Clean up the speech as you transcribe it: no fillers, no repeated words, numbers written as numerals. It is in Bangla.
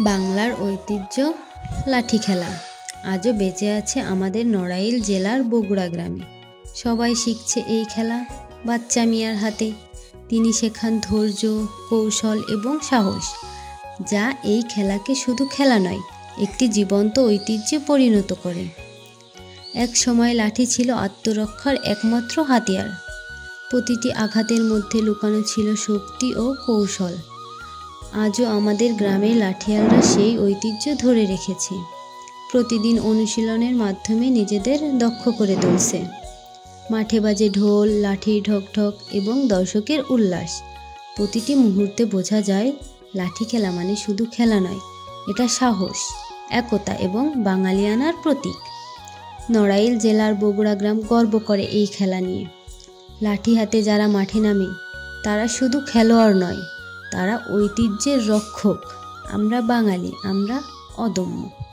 বাংলার ঐতিহ্য লাঠি খেলা আজও বেঁচে আছে আমাদের নড়াইল জেলার বগুড়া গ্রামে। সবাই শিখছে এই খেলা বাচ্চা মিয়ার হাতে। তিনি শেখান ধৈর্য, কৌশল এবং সাহস, যা এই খেলাকে শুধু খেলা নয়, একটি জীবন্ত ঐতিহ্যে পরিণত করে। এক সময় লাঠি ছিল আত্মরক্ষার একমাত্র হাতিয়ার। প্রতিটি আঘাতের মধ্যে লুকানো ছিল শক্তি ও কৌশল। আজও আমাদের গ্রামের লাঠিয়ালরা সেই ঐতিহ্য ধরে রেখেছে। প্রতিদিন অনুশীলনের মাধ্যমে নিজেদের দক্ষ করে তুলছে। মাঠে বাজে ঢোল, লাঠির ঢকঢক এবং দর্শকের উল্লাস। প্রতিটি মুহূর্তে বোঝা যায় লাঠি খেলা মানে শুধু খেলা নয়, এটা সাহস, একতা এবং বাঙালিয়ানার প্রতীক। নড়াইল জেলার বগুড়া গ্রাম গর্ব করে এই খেলা নিয়ে। লাঠি হাতে যারা মাঠে নামে তারা শুধু খেলোয়াড় নয়, তারা ঐতিহ্যের রক্ষক। আমরা বাঙালি, আমরা অদম্য।